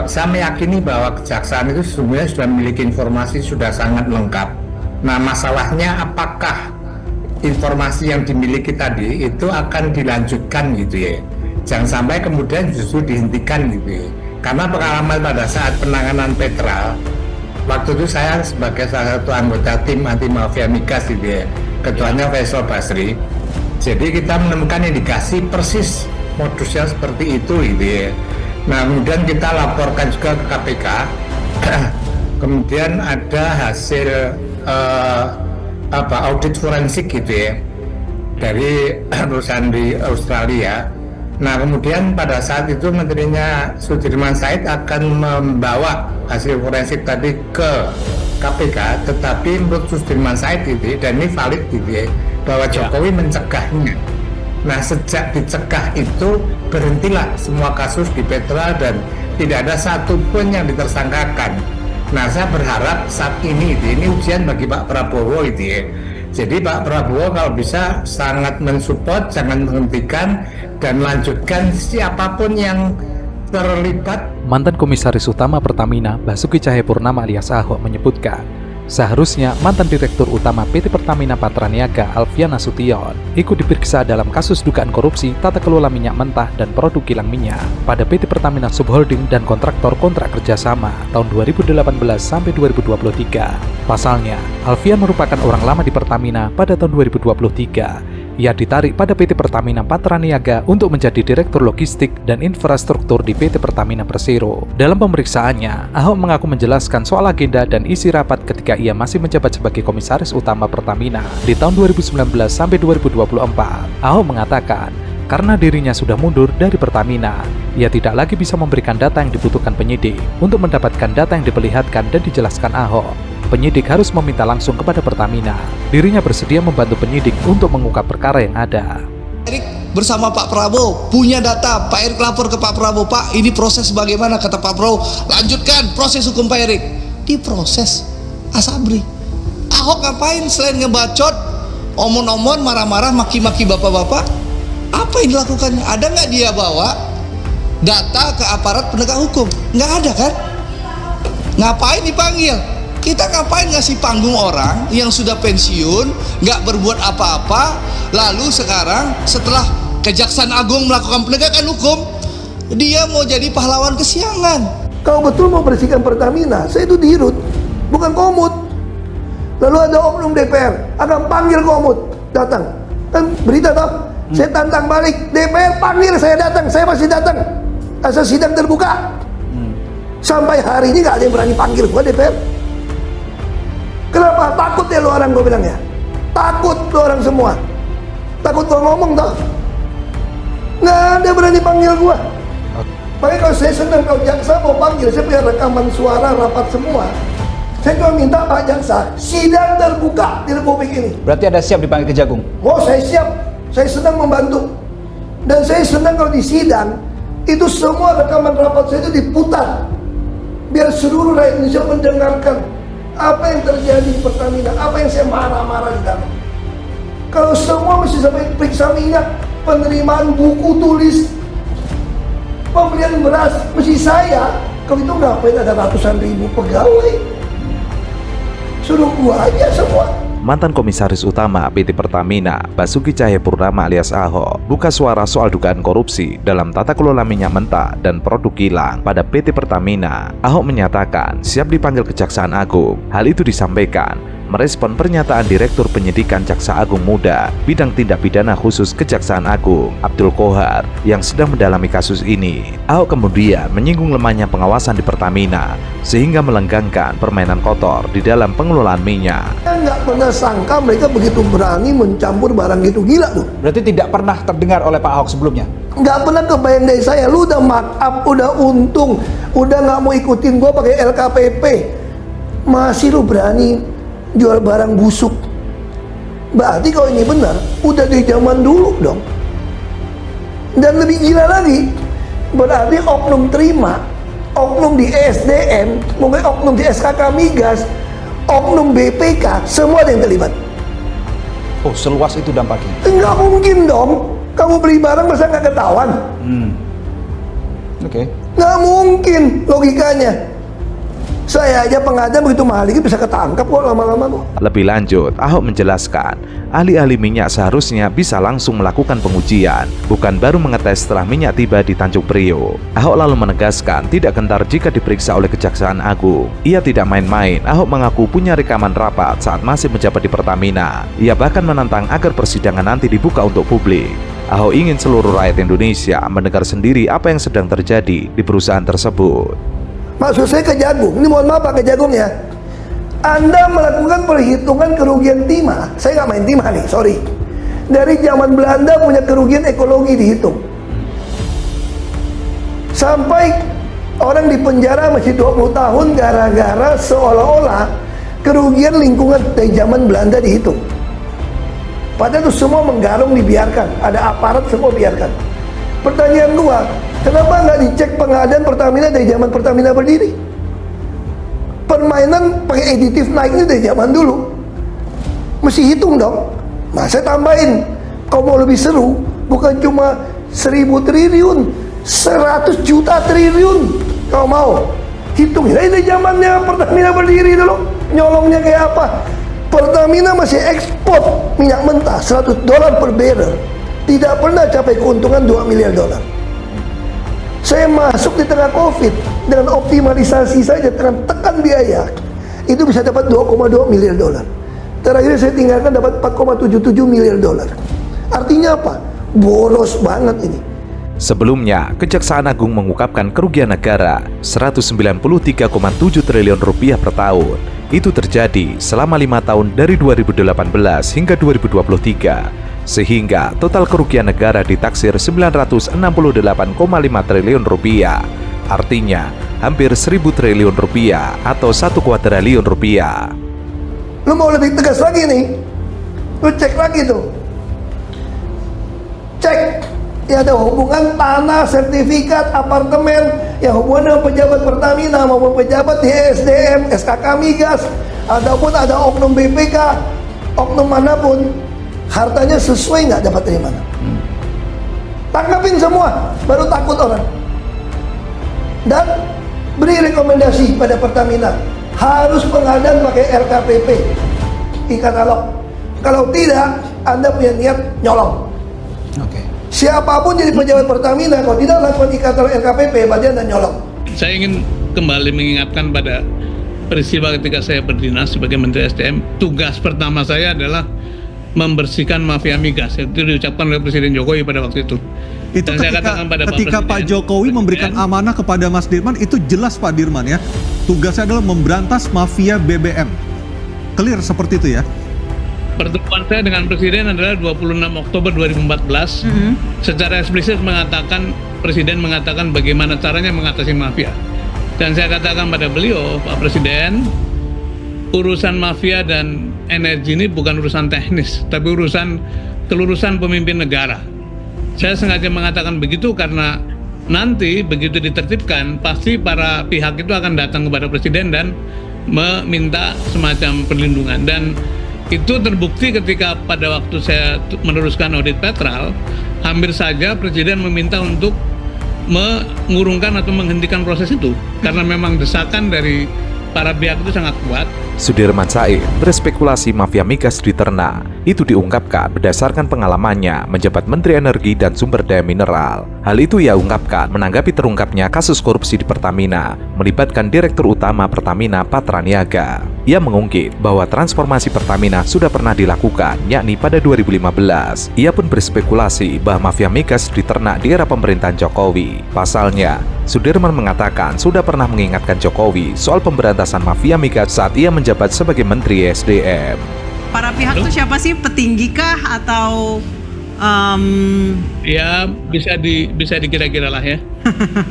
Saya meyakini bahwa kejaksaan itu sebenarnya sudah memiliki informasi sudah sangat lengkap. Nah, masalahnya apakah informasi yang dimiliki tadi itu akan dilanjutkan gitu ya. Jangan sampai kemudian justru dihentikan gitu ya. Karena pengalaman pada saat penanganan Petra, waktu itu saya sebagai salah satu anggota tim anti mafia migas gitu ya, ketuanya Faisal Basri. Jadi kita menemukan indikasi persis modusnya seperti itu gitu ya. Nah, kemudian kita laporkan juga ke KPK. Kemudian ada hasil audit forensik gitu ya dari perusahaan di Australia. Nah, kemudian pada saat itu menterinya Sudirman Said akan membawa hasil forensik tadi ke KPK, tetapi menurut Sudirman Said itu, dan ini valid gitu ya, bahwa Jokowi mencegahnya. Nah, sejak dicegah itu berhentilah semua kasus di Petra dan tidak ada satupun yang ditersangkakan. Nah, saya berharap saat ini ujian bagi Pak Prabowo itu ya. Jadi Pak Prabowo kalau bisa sangat mensupport, jangan menghentikan dan lanjutkan siapapun yang terlibat. Mantan Komisaris Utama Pertamina Basuki Cahayapurnama alias Ahok menyebutkan, seharusnya mantan Direktur Utama PT Pertamina Patraniaga Alfian Nasution ikut diperiksa dalam kasus dugaan korupsi tata kelola minyak mentah dan produk kilang minyak pada PT Pertamina Subholding dan kontraktor kontrak kerjasama tahun 2018 sampai 2023. Pasalnya, Alfian merupakan orang lama di Pertamina pada tahun 2023. Ia ditarik pada PT Pertamina Patraniaga untuk menjadi Direktur Logistik dan Infrastruktur di PT Pertamina Persero. Dalam pemeriksaannya, Ahok mengaku menjelaskan soal agenda dan isi rapat ketika ia masih menjabat sebagai Komisaris Utama Pertamina di tahun 2019 sampai 2024. Ahok mengatakan, karena dirinya sudah mundur dari Pertamina, ia tidak lagi bisa memberikan data yang dibutuhkan penyidik. Untuk mendapatkan data yang diperlihatkan dan dijelaskan Ahok, penyidik harus meminta langsung kepada Pertamina. Dirinya bersedia membantu penyidik untuk mengungkap perkara yang ada. Erik bersama Pak Prabowo punya data. Pak Erik lapor ke Pak Prabowo, Pak ini proses bagaimana? Kata Pak Prabowo, lanjutkan proses hukum Pak Erik. Diproses Asabri. Ahok ngapain selain ngebacot, omon-omon, marah-marah, maki-maki bapak-bapak? Apa yang dilakukannya? Ada nggak dia bawa data ke aparat penegak hukum? Nggak ada kan? Ngapain dipanggil? Kita ngapain ngasih panggung orang yang sudah pensiun, nggak berbuat apa-apa, lalu sekarang setelah Kejaksaan Agung melakukan penegakan hukum, dia mau jadi pahlawan kesiangan. Kalau betul mau bersihkan Pertamina, saya itu dirut, bukan komut. Lalu ada oknum DPR akan panggil komut, datang. Kan berita toh, saya tantang balik, DPR panggil saya datang, saya masih datang. Asal sidang terbuka. Sampai hari ini nggak ada yang berani panggil gua DPR. Kenapa? Takut ya lu orang, gue bilang ya. Takut lu orang semua. Takut gua ngomong toh. Nggak ada berani panggil gua. Makanya kalau saya senang kalau jaksa mau panggil, saya punya rekaman suara rapat semua. Saya cuma minta Pak Jaksa, sidang terbuka di Republik ini. Berarti ada siap dipanggil ke Jagung? Oh, saya siap. Saya senang membantu. Dan saya senang kalau di sidang, itu semua rekaman rapat saya itu diputar. Biar seluruh rakyat Indonesia mendengarkan apa yang terjadi di Pertamina, apa yang saya marah-marah di dalam. Kalau semua mesti sampai periksa minyak, penerimaan buku tulis, pembelian beras, mesti saya. Kalau itu ngapain ada ratusan ribu pegawai? Suruh gua aja semua. Mantan Komisaris Utama PT Pertamina Basuki Cahayapurnama alias Ahok buka suara soal dugaan korupsi dalam tata kelola minyak mentah dan produk kilang pada PT Pertamina. Ahok menyatakan siap dipanggil Kejaksaan Agung. Hal itu disampaikan merespon pernyataan Direktur Penyidikan Jaksa Agung Muda Bidang Tindak Pidana Khusus Kejaksaan Agung Abdul Qohar yang sedang mendalami kasus ini. Ahok kemudian menyinggung lemahnya pengawasan di Pertamina sehingga melenggangkan permainan kotor di dalam pengelolaan minyak. Saya nggak pernah sangka mereka begitu berani mencampur barang gitu, gila tuh. Berarti tidak pernah terdengar oleh Pak Ahok sebelumnya? Nggak pernah kebayang dari saya. Lu udah mark up, udah untung, udah nggak mau ikutin gua pakai LKPP, masih lu berani jual barang busuk. Berarti kalau ini benar, udah di zaman dulu dong. Dan lebih gila lagi, berarti oknum terima, oknum di ESDM, mungkin oknum di SKK Migas, oknum BPK, semua ada yang terlibat. Oh, seluas itu dampaknya? Enggak mungkin dong. Kamu beli barang masa nggak ketahuan? Oke. Nggak mungkin logikanya. Saya aja pengadaan begitu mahal ini bisa ketangkap kok lama-lama kok. Lebih lanjut, Ahok menjelaskan, ahli-ahli minyak seharusnya bisa langsung melakukan pengujian, bukan baru mengetes setelah minyak tiba di Tanjung Priok. Ahok lalu menegaskan tidak gentar jika diperiksa oleh Kejaksaan Agung. Ia tidak main-main. Ahok mengaku punya rekaman rapat saat masih menjabat di Pertamina. Ia bahkan menantang agar persidangan nanti dibuka untuk publik. Ahok ingin seluruh rakyat Indonesia mendengar sendiri apa yang sedang terjadi di perusahaan tersebut. Maksud saya Kejagung, ini mohon maaf Pak Kejagung ya, Anda melakukan perhitungan kerugian timah. Saya nggak main timah nih, sorry. Dari zaman Belanda punya kerugian ekologi dihitung. Sampai orang di penjara masih 20 tahun gara-gara seolah-olah kerugian lingkungan dari zaman Belanda dihitung. Padahal itu semua menggarung dibiarkan, ada aparat semua biarkan. Pertanyaan gua, kenapa nggak dicek pengadaan Pertamina dari zaman Pertamina berdiri? Permainan pakai aditif naiknya dari zaman dulu. Mesti hitung dong. Nah, saya tambahin, kalau mau lebih seru, bukan cuma 1.000 triliun, 100 juta triliun. Kalau mau, hitung. Dari zamannya Pertamina berdiri dulu, nyolongnya kayak apa? Pertamina masih ekspor minyak mentah $100 per barrel. Tidak pernah capai keuntungan $2 miliar. Saya masuk di tengah COVID dengan optimalisasi saja, dengan tekan biaya, itu bisa dapat $2,2 miliar. Terakhir saya tinggalkan dapat $4,77 miliar. Artinya apa? Boros banget ini. Sebelumnya, Kejaksaan Agung mengungkapkan kerugian negara 193,7 triliun rupiah per tahun. Itu terjadi selama 5 tahun dari 2018 hingga 2023. Sehingga total kerugian negara ditaksir 968,5 triliun rupiah. Artinya, hampir 1.000 triliun rupiah atau 1 kuadriliun rupiah. Lu mau lebih tegas lagi nih, lu cek lagi tuh. Cek, ya ada hubungan tanah, sertifikat, apartemen, yang hubungan dengan pejabat Pertamina maupun pejabat di SDM, SKK Migas, ataupun ada oknum BPK, oknum manapun, hartanya sesuai nggak dapat dari mana? Tangkapin semua, baru takut orang. Dan beri rekomendasi pada Pertamina, harus pengadaan pakai LKPP, e-katalog. Kalau tidak, Anda punya niat nyolong. Siapapun jadi pejabat Pertamina, kalau tidak lakukan e-katalog LKPP, berarti Anda nyolong. Saya ingin kembali mengingatkan pada peristiwa ketika saya berdinas sebagai Menteri SDM. Tugas pertama saya adalah membersihkan mafia migas. Itu diucapkan oleh Presiden Jokowi pada waktu itu. Itu dan saya katakan pada ketika Pak Jokowi memberikan amanah kepada Mas Dirman, itu jelas Pak Dirman ya, tugasnya adalah memberantas mafia BBM. Clear seperti itu ya? Pertemuan saya dengan Presiden adalah 26 Oktober 2014. Secara eksplisit mengatakan, Presiden mengatakan bagaimana caranya mengatasi mafia. Dan saya katakan pada beliau, Pak Presiden, urusan mafia dan energi ini bukan urusan teknis, tapi urusan kelurusan pemimpin negara. Saya sengaja mengatakan begitu karena nanti begitu ditertibkan, pasti para pihak itu akan datang kepada Presiden dan meminta semacam perlindungan. Dan itu terbukti ketika pada waktu saya meneruskan audit Petral, hampir saja Presiden meminta untuk mengurungkan atau menghentikan proses itu karena memang desakan dari para pihak itu sangat kuat. Sudirman Said berspekulasi mafia migas di ternak. Itu diungkapkan berdasarkan pengalamannya menjabat Menteri Energi dan Sumber Daya Mineral. Hal itu ia ungkapkan menanggapi terungkapnya kasus korupsi di Pertamina melibatkan Direktur Utama Pertamina Patraniaga. Ia mengungkit bahwa transformasi Pertamina sudah pernah dilakukan, yakni pada 2015. Ia pun berspekulasi bahwa mafia migas di ternak di era pemerintahan Jokowi. Pasalnya, Sudirman mengatakan sudah pernah mengingatkan Jokowi soal pemberantasan mafia migas saat ia menjabat sebagai Menteri SDM. Para pihak itu siapa sih? Petinggi kah atau Ya bisa dikira-kira lah ya.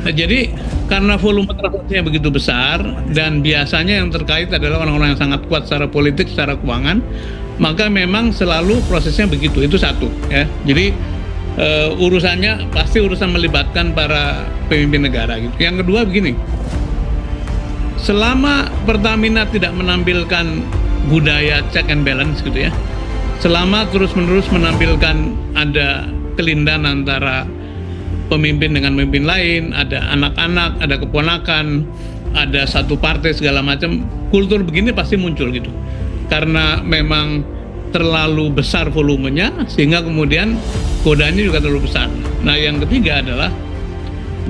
Nah, jadi karena volume transaksinya begitu besar dan biasanya yang terkait adalah orang-orang yang sangat kuat secara politik, secara keuangan, maka memang selalu prosesnya begitu. Itu satu ya. Jadi urusannya pasti urusan melibatkan para pemimpin negara gitu. Yang kedua begini. Selama Pertamina tidak menampilkan budaya check and balance gitu ya, selama terus-menerus menampilkan ada kelindahan antara pemimpin dengan pemimpin lain, ada anak-anak, ada keponakan, ada satu partai segala macam. Kultur begini pasti muncul gitu. Karena memang terlalu besar volumenya sehingga kemudian godaannya juga terlalu besar. Nah, yang ketiga adalah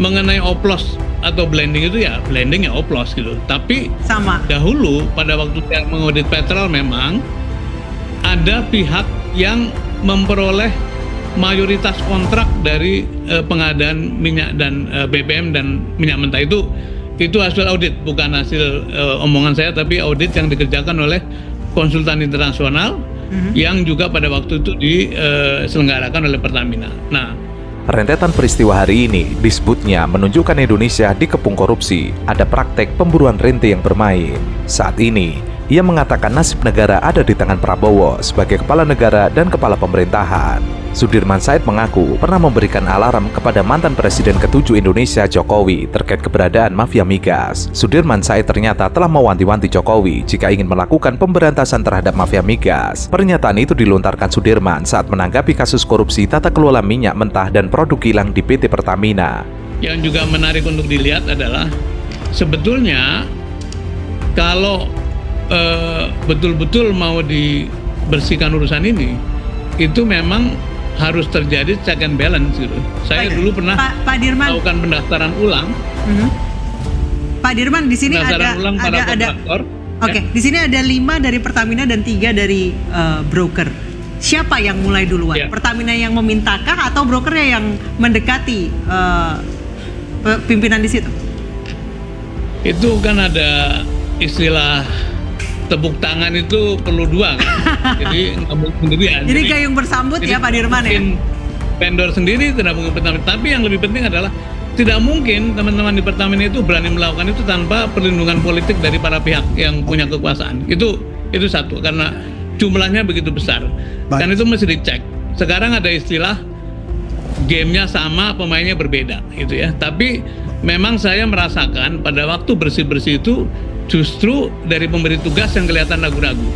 mengenai oplos atau blending itu ya blending ya oplos gitu. Tapi Sama. dahulu pada waktu saya mengaudit petrol memang ada pihak yang memperoleh mayoritas kontrak dari pengadaan minyak dan BBM dan minyak mentah itu hasil audit, bukan hasil omongan saya, tapi audit yang dikerjakan oleh konsultan internasional yang juga pada waktu itu diselenggarakan oleh Pertamina. Nah, Rentetan peristiwa hari ini disebutnya menunjukkan Indonesia dikepung korupsi, ada praktek pemburuan rente yang bermain. Saat ini, ia mengatakan nasib negara ada di tangan Prabowo sebagai kepala negara dan kepala pemerintahan. Sudirman Said mengaku pernah memberikan alarm kepada mantan Presiden ke-7 Indonesia Jokowi terkait keberadaan mafia migas. Sudirman Said ternyata telah mewanti-wanti Jokowi jika ingin melakukan pemberantasan terhadap mafia migas. Pernyataan itu dilontarkan Sudirman saat menanggapi kasus korupsi tata kelola minyak mentah dan produk kilang di PT Pertamina. Yang juga menarik untuk dilihat adalah sebetulnya kalau betul-betul mau dibersihkan urusan ini, itu memang harus terjadi check and balance gitu. Saya Baik, dulu pernah Pak Dirman. melakukan pendaftaran ulang. Pak Dirman, di sini Pendaftaran ulang para kontraktor. Oke, di sini ada 5 dari Pertamina dan 3 dari broker. Siapa yang mulai duluan? Ya. Pertamina yang memintakah atau brokernya yang mendekati pimpinan di situ? Itu kan ada istilah tepuk tangan itu perlu dua kan. Jadi nggak mungkin sendirian. Jadi gayung bersambut ya Pak Dirman ya? Mungkin vendor sendiri tidak mungkin Pertamina. Tapi yang lebih penting adalah tidak mungkin teman-teman di Pertamina itu berani melakukan itu tanpa perlindungan politik dari para pihak yang punya kekuasaan. Itu satu, karena jumlahnya begitu besar. Dan itu mesti dicek. Sekarang ada istilah gamenya sama, pemainnya berbeda gitu ya. Tapi memang saya merasakan pada waktu bersih-bersih itu justru dari pemberi tugas yang kelihatan ragu-ragu.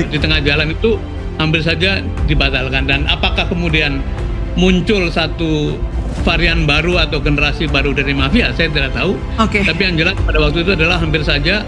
Di tengah jalan itu hampir saja dibatalkan. Dan apakah kemudian muncul satu varian baru atau generasi baru dari mafia, saya tidak tahu. Tapi yang jelas pada waktu itu adalah hampir saja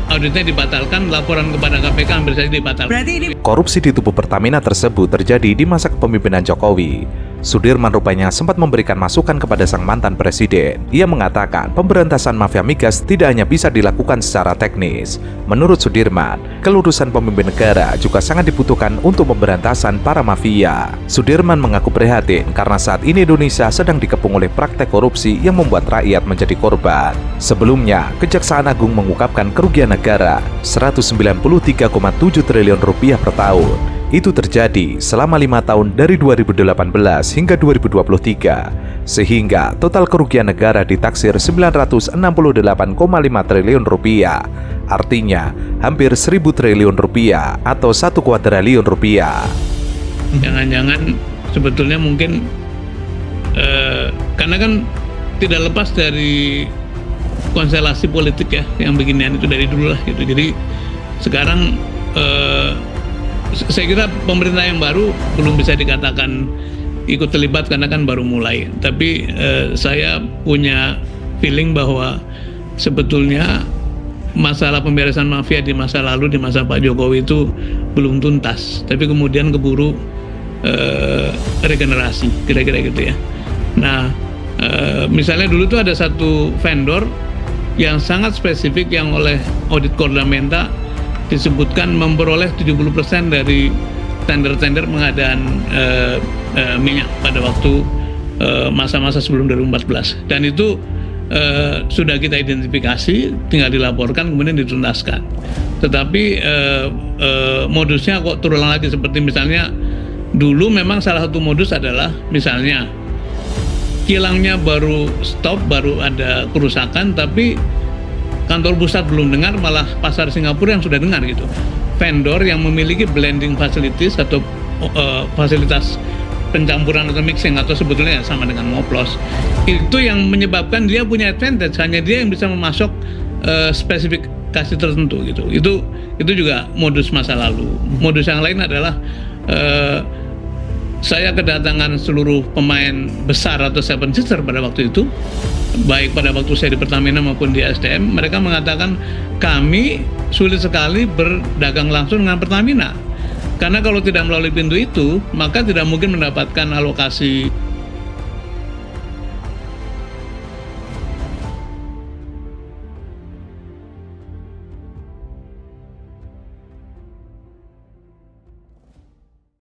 auditnya dibatalkan, laporan kepada KPK hampir saja dibatalkan. Berarti ini Korupsi di tubuh Pertamina tersebut terjadi di masa kepemimpinan Jokowi. Sudirman rupanya sempat memberikan masukan kepada sang mantan presiden. Ia mengatakan pemberantasan mafia migas tidak hanya bisa dilakukan secara teknis. Menurut Sudirman, kelurusan pemimpin negara juga sangat dibutuhkan untuk pemberantasan para mafia. Sudirman mengaku prihatin karena saat ini Indonesia sedang dikepung oleh praktek korupsi yang membuat rakyat menjadi korban. Sebelumnya, Kejaksaan Agung mengungkapkan kerugian negara 193,7 triliun rupiah per tahun. Itu terjadi selama 5 tahun dari 2018 hingga 2023, sehingga total kerugian negara ditaksir 968,5 triliun rupiah. Artinya, hampir 1.000 triliun rupiah atau 1 kuadriliun rupiah. Jangan-jangan sebetulnya mungkin karena kan tidak lepas dari konstelasi politik ya, yang beginian itu dari dulu lah gitu. Jadi sekarang saya kira pemerintah yang baru belum bisa dikatakan ikut terlibat karena kan baru mulai. Tapi saya punya feeling bahwa sebetulnya masalah pemberesan mafia di masa lalu, di masa Pak Jokowi itu belum tuntas. Tapi kemudian keburu regenerasi, kira-kira gitu ya. Nah, misalnya dulu tuh ada satu vendor yang sangat spesifik yang oleh audit Kordamenta disebutkan memperoleh 70% dari tender-tender pengadaan minyak pada waktu masa-masa sebelum 2014. Dan itu sudah kita identifikasi, tinggal dilaporkan kemudian dituntaskan. Tetapi modusnya kok terulang lagi, seperti misalnya dulu memang salah satu modus adalah misalnya kilangnya baru stop, baru ada kerusakan, tapi kantor pusat belum dengar, malah pasar Singapura yang sudah dengar gitu. Vendor yang memiliki blending facilities atau fasilitas pencampuran atau mixing atau sebetulnya sama dengan ngoplos, itu yang menyebabkan dia punya advantage, hanya dia yang bisa memasok spesifikasi tertentu gitu. Itu juga modus masa lalu. Modus yang lain adalah saya kedatangan seluruh pemain besar atau seven sister pada waktu itu, baik pada waktu saya di Pertamina maupun di SDM, mereka mengatakan kami sulit sekali berdagang langsung dengan Pertamina. Karena kalau tidak melalui pintu itu, maka tidak mungkin mendapatkan alokasi